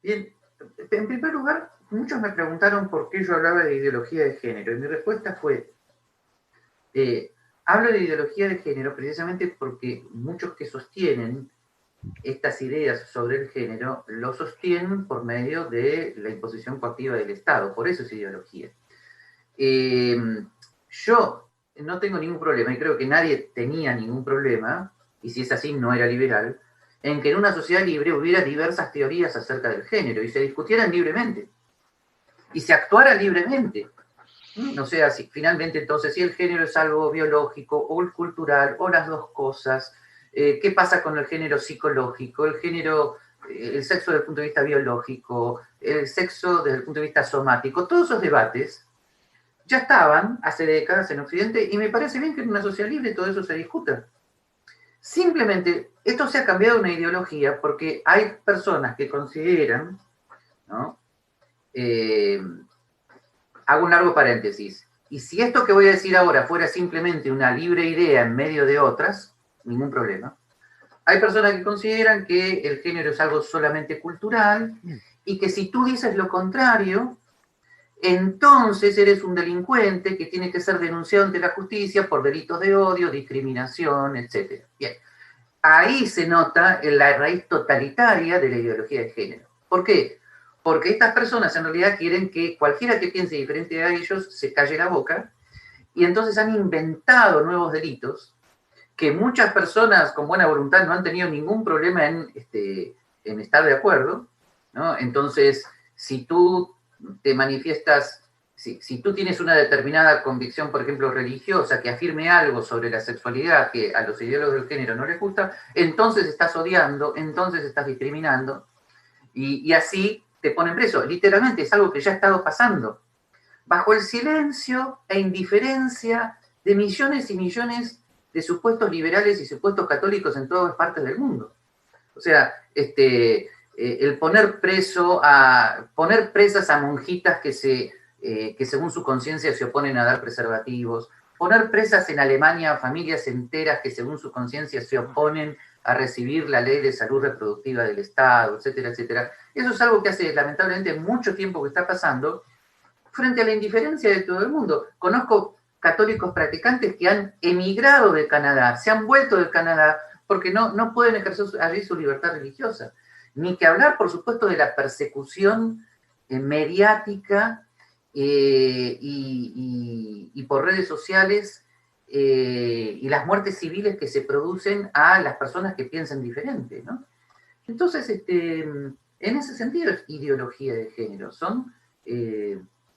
Bien, en primer lugar, muchos me preguntaron por qué yo hablaba de ideología de género, y mi respuesta fue, eh, hablo de ideología de género precisamente porque muchos que sostienen estas ideas sobre el género lo sostienen por medio de la imposición coactiva del Estado, por eso es ideología. Eh, yo no tengo ningún problema, y creo que nadie tenía ningún problema, y si es así no era liberal, en que en una sociedad libre hubiera diversas teorías acerca del género y se discutieran libremente y se actuara libremente. No sé, si finalmente entonces si el género es algo biológico o cultural o las dos cosas, qué pasa con el género psicológico, el género, el sexo desde el punto de vista biológico, el sexo desde el punto de vista somático, todos esos debates ya estaban hace décadas en Occidente y me parece bien que en una sociedad libre todo eso se discuta. Simplemente esto se ha cambiado una ideología porque hay personas que consideran, ¿no? Eh, hago un largo paréntesis, y si esto que voy a decir ahora fuera simplemente una libre idea en medio de otras, ningún problema. Hay personas que consideran que el género es algo solamente cultural y que si tú dices lo contrario, entonces eres un delincuente que tiene que ser denunciado ante la justicia por delitos de odio, discriminación, etc. Bien, ahí se nota la raíz totalitaria de la ideología de género. ¿Por qué? Porque estas personas en realidad quieren que cualquiera que piense diferente a ellos se calle la boca y entonces han inventado nuevos delitos que muchas personas con buena voluntad no han tenido ningún problema en estar de acuerdo, ¿no? Entonces, si tú te manifiestas, si tú tienes una determinada convicción, por ejemplo, religiosa, que afirme algo sobre la sexualidad que a los ideólogos del género no les gusta, entonces estás odiando, entonces estás discriminando, y así te ponen preso. Literalmente es algo que ya ha estado pasando, bajo el silencio e indiferencia de millones y millones de supuestos liberales y supuestos católicos en todas partes del mundo. O sea, el poner poner presas a monjitas que según su conciencia se oponen a dar preservativos, poner presas en Alemania a familias enteras que según su conciencia se oponen a recibir la ley de salud reproductiva del Estado, etcétera, etcétera. Eso es algo que hace lamentablemente mucho tiempo que está pasando frente a la indiferencia de todo el mundo. Conozco católicos practicantes que han emigrado de Canadá, se han vuelto de Canadá porque no pueden ejercer allí su libertad religiosa. Ni que hablar, por supuesto, de la persecución mediática y por redes sociales y las muertes civiles que se producen a las personas que piensan diferente, ¿no? Entonces, en ese sentido es ideología de género.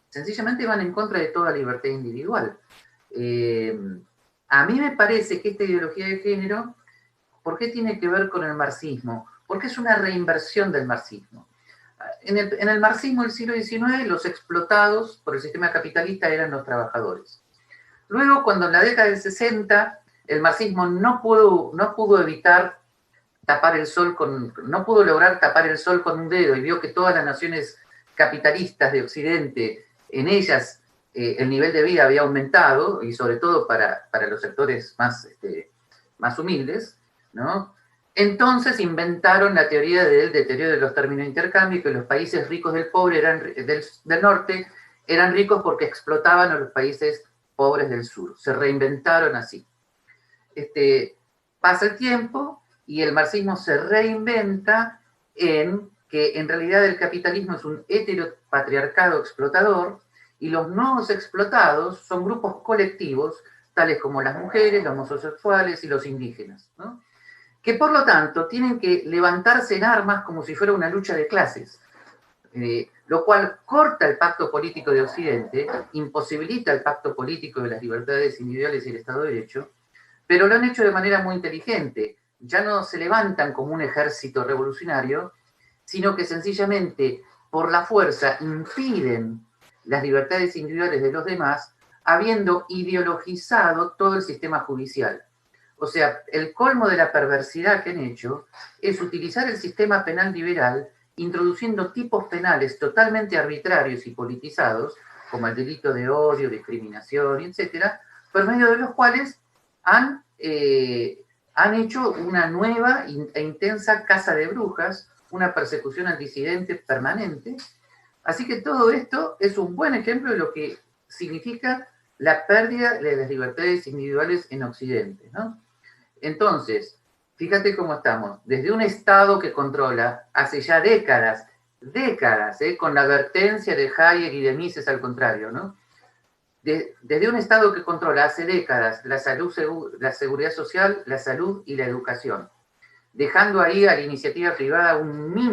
Sencillamente van en contra de toda libertad individual. Eh, a mí me parece que esta ideología de género, ¿por qué tiene que ver con el marxismo? Porque es una reinversión del marxismo. En el marxismo del siglo XIX, los explotados por el sistema capitalista eran los trabajadores. Luego, cuando en la década del 60 el marxismo no pudo evitar tapar el sol no pudo lograr tapar el sol con un dedo y vio que todas las naciones capitalistas de Occidente, en ellas el nivel de vida había aumentado, y sobre todo para los sectores más humildes, ¿no? Entonces inventaron la teoría del deterioro de los términos de intercambio, que los países ricos del norte eran ricos porque explotaban a los países pobres del sur. Se reinventaron así. Pasa el tiempo y el marxismo se reinventa en que en realidad el capitalismo es un heteropatriarcado explotador y los nuevos explotados son grupos colectivos tales como las mujeres, los homosexuales y los indígenas, ¿no? Que por lo tanto tienen que levantarse en armas como si fuera una lucha de clases, lo cual corta el pacto político de Occidente, imposibilita el pacto político de las libertades individuales y el Estado de Derecho, pero lo han hecho de manera muy inteligente. Ya no se levantan como un ejército revolucionario, sino que sencillamente por la fuerza impiden las libertades individuales de los demás, habiendo ideologizado todo el sistema judicial. O sea, el colmo de la perversidad que han hecho es utilizar el sistema penal liberal, introduciendo tipos penales totalmente arbitrarios y politizados, como el delito de odio, discriminación, etcétera, por medio de los cuales han hecho una nueva e intensa caza de brujas, una persecución al disidente permanente. Así que todo esto es un buen ejemplo de lo que significa la pérdida de las libertades individuales en Occidente, ¿no? Entonces, fíjate cómo estamos. Desde un Estado que controla hace ya décadas, con la advertencia de Hayek y de Mises al contrario, ¿no? Desde un Estado que controla hace décadas la la seguridad social, la salud y la educación, dejando ahí a la iniciativa privada una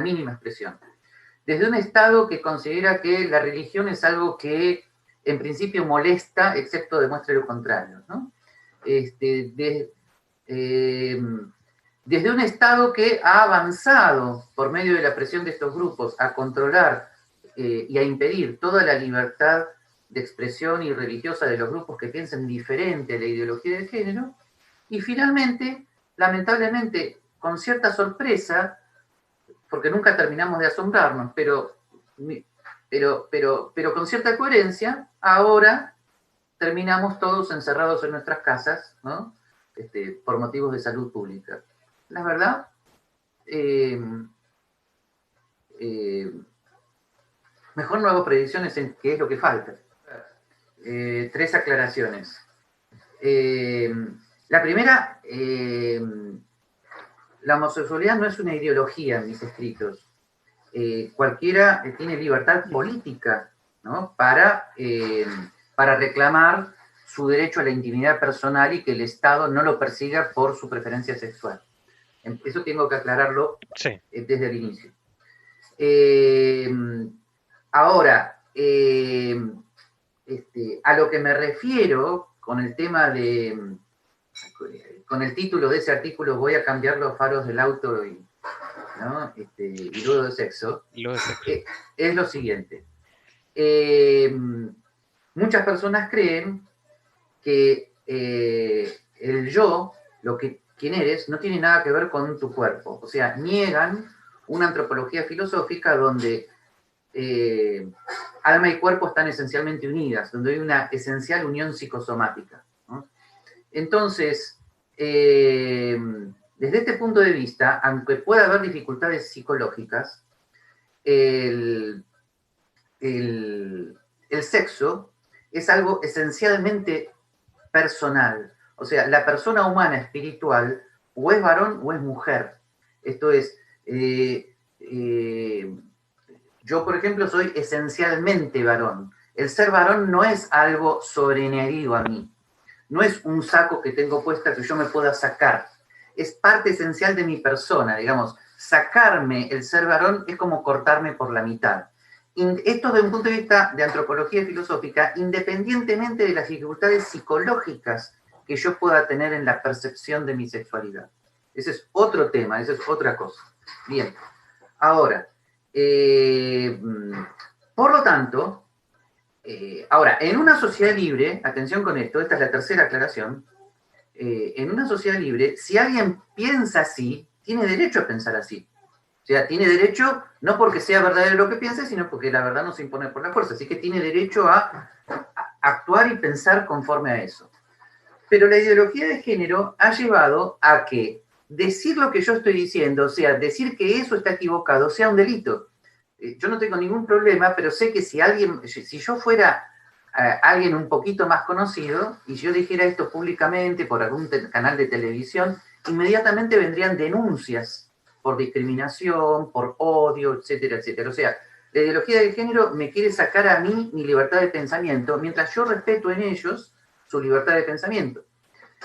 mínima expresión. Desde un Estado que considera que la religión es algo que en principio molesta, excepto demuestre lo contrario, ¿no? Desde un Estado que ha avanzado por medio de la presión de estos grupos a controlar y a impedir toda la libertad de expresión y religiosa de los grupos que piensen diferente a la ideología de género. Y finalmente, lamentablemente, con cierta sorpresa, porque nunca terminamos de asombrarnos, pero con cierta coherencia, ahora terminamos todos encerrados en nuestras casas, ¿no? Por motivos de salud pública. La verdad, mejor no hago predicciones en qué es lo que falta. 3 aclaraciones. La primera, la homosexualidad no es una ideología en mis escritos. Cualquiera tiene libertad política, ¿no? para reclamar su derecho a la intimidad personal y que el Estado no lo persiga por su preferencia sexual. Eso tengo que aclararlo desde el inicio. Ahora, a lo que me refiero con el tema con el título de ese artículo, voy a cambiar los faros del auto y, ¿no? Y luego de sexo, es lo siguiente. Muchas personas creen que el yo, quién eres, no tiene nada que ver con tu cuerpo. O sea, niegan una antropología filosófica donde alma y cuerpo están esencialmente unidas, donde hay una esencial unión psicosomática, ¿no? Entonces, desde este punto de vista, aunque pueda haber dificultades psicológicas, el sexo es algo esencialmente personal. O sea, la persona humana espiritual o es varón o es mujer. Esto es, yo, por ejemplo, soy esencialmente varón. El ser varón no es algo sobreañadido a mí. No es un saco que tengo puesta que yo me pueda sacar. Es parte esencial de mi persona, digamos. Sacarme el ser varón es como cortarme por la mitad. Esto desde un punto de vista de antropología filosófica, independientemente de las dificultades psicológicas que yo pueda tener en la percepción de mi sexualidad. Ese es otro tema, esa es otra cosa. Bien, ahora, por lo tanto, ahora, en una sociedad libre, atención con esto, esta es la tercera aclaración, en una sociedad libre, si alguien piensa así, tiene derecho a pensar así. O sea, tiene derecho, no porque sea verdadero lo que piense, sino porque la verdad no se impone por la fuerza. Así que tiene derecho a actuar y pensar conforme a eso. Pero la ideología de género ha llevado a que decir lo que yo estoy diciendo, o sea, decir que eso está equivocado, sea un delito. Yo no tengo ningún problema, pero sé que si yo fuera alguien un poquito más conocido y yo dijera esto públicamente por algún canal de televisión, inmediatamente vendrían denuncias por discriminación, por odio, etcétera, etcétera. O sea, la ideología de género me quiere sacar a mí mi libertad de pensamiento, mientras yo respeto en ellos su libertad de pensamiento.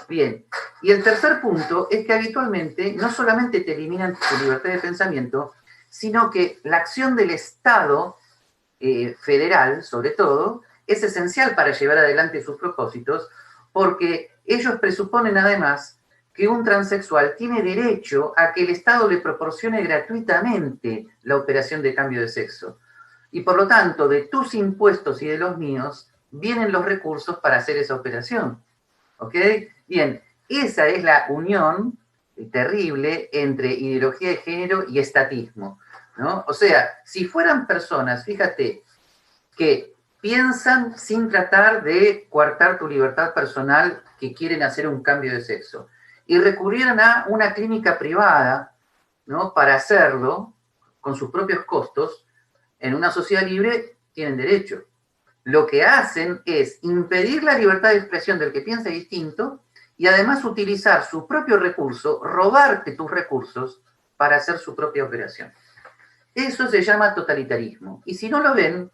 Bien, y el tercer punto es que habitualmente no solamente te eliminan tu libertad de pensamiento, sino que la acción del Estado federal, sobre todo, es esencial para llevar adelante sus propósitos, porque ellos presuponen además que un transexual tiene derecho a que el Estado le proporcione gratuitamente la operación de cambio de sexo. Y por lo tanto, de tus impuestos y de los míos, vienen los recursos para hacer esa operación. ¿Ok? Bien, esa es la unión terrible entre ideología de género y estatismo, ¿no? O sea, si fueran personas, fíjate, que piensan sin tratar de coartar tu libertad personal, que quieren hacer un cambio de sexo, y recurrieron a una clínica privada, ¿no? Para hacerlo con sus propios costos. En una sociedad libre tienen derecho. Lo que hacen es impedir la libertad de expresión del que piensa distinto y además utilizar su propio recurso, robarte tus recursos para hacer su propia operación. Eso se llama totalitarismo. Y si no lo ven,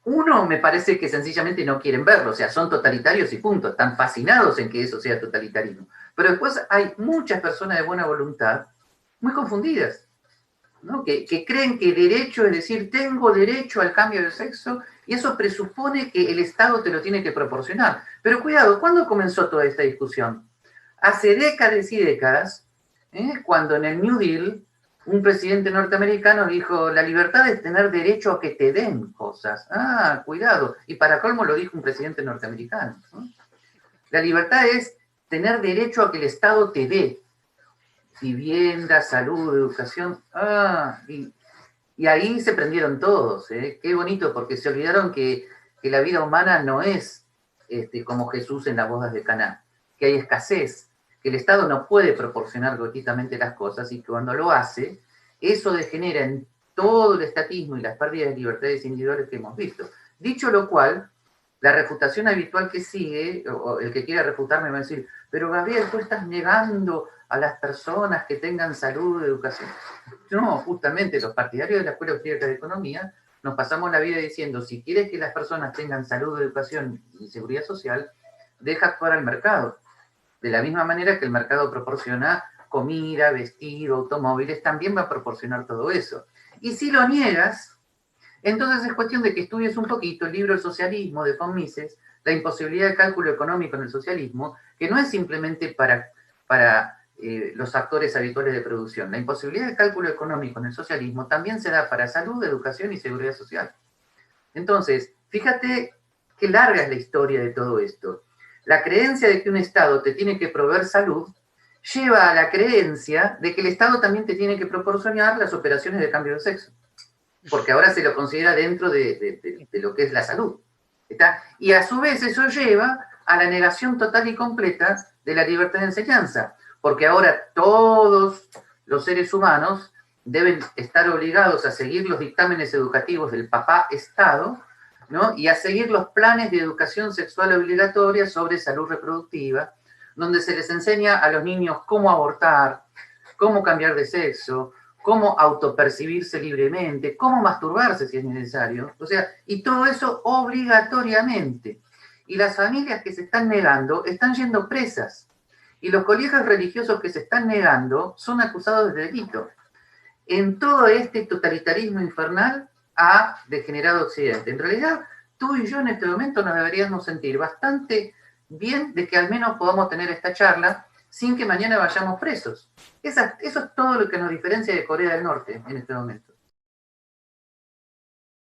uno, me parece que sencillamente no quieren verlo, o sea, son totalitarios y punto, están fascinados en que eso sea totalitarismo. Pero después hay muchas personas de buena voluntad muy confundidas, ¿no? Que creen que derecho es decir, tengo derecho al cambio de sexo, y eso presupone que el Estado te lo tiene que proporcionar. Pero cuidado, ¿cuándo comenzó toda esta discusión? Hace décadas y décadas, cuando en el New Deal un presidente norteamericano dijo, la libertad es tener derecho a que te den cosas. Ah, cuidado. Y para colmo lo dijo un presidente norteamericano, ¿no? La libertad es tener derecho a que el Estado te dé vivienda, salud, educación. Ah, y ahí se prendieron todos. Qué bonito, porque se olvidaron que la vida humana no es como Jesús en las bodas de Caná, que hay escasez, que el Estado no puede proporcionar gratuitamente las cosas, y que cuando lo hace, eso degenera en todo el estatismo y las pérdidas de libertades individuales que hemos visto. Dicho lo cual, la refutación habitual que sigue, o el que quiera refutarme va a decir, pero Gabriel, tú estás negando a las personas que tengan salud, educación. No, justamente los partidarios de la Escuela Austríaca de Economía nos pasamos la vida diciendo, si quieres que las personas tengan salud, educación y seguridad social, deja actuar al mercado. De la misma manera que el mercado proporciona comida, vestido, automóviles, también va a proporcionar todo eso. Y si lo niegas, entonces es cuestión de que estudies un poquito el libro El socialismo de von Mises, la imposibilidad de cálculo económico en el socialismo, que no es simplemente para los actores habituales de producción. La imposibilidad de cálculo económico en el socialismo también se da para salud, educación y seguridad social. Entonces, fíjate qué larga es la historia de todo esto. La creencia de que un Estado te tiene que proveer salud lleva a la creencia de que el Estado también te tiene que proporcionar las operaciones de cambio de sexo, porque ahora se lo considera dentro de lo que es la salud. ¿Está? Y a su vez eso lleva a la negación total y completa de la libertad de enseñanza, porque ahora todos los seres humanos deben estar obligados a seguir los dictámenes educativos del papá Estado, ¿no? Y a seguir los planes de educación sexual obligatoria sobre salud reproductiva, donde se les enseña a los niños cómo abortar, cómo cambiar de sexo, cómo autopercibirse libremente, cómo masturbarse si es necesario, o sea, y todo eso obligatoriamente. Y las familias que se están negando están yendo presas, y los colegios religiosos que se están negando son acusados de delito. En todo este totalitarismo infernal ha degenerado Occidente. En realidad, tú y yo en este momento nos deberíamos sentir bastante bien de que al menos podamos tener esta charla sin que mañana vayamos presos. Eso es todo lo que nos diferencia de Corea del Norte en este momento.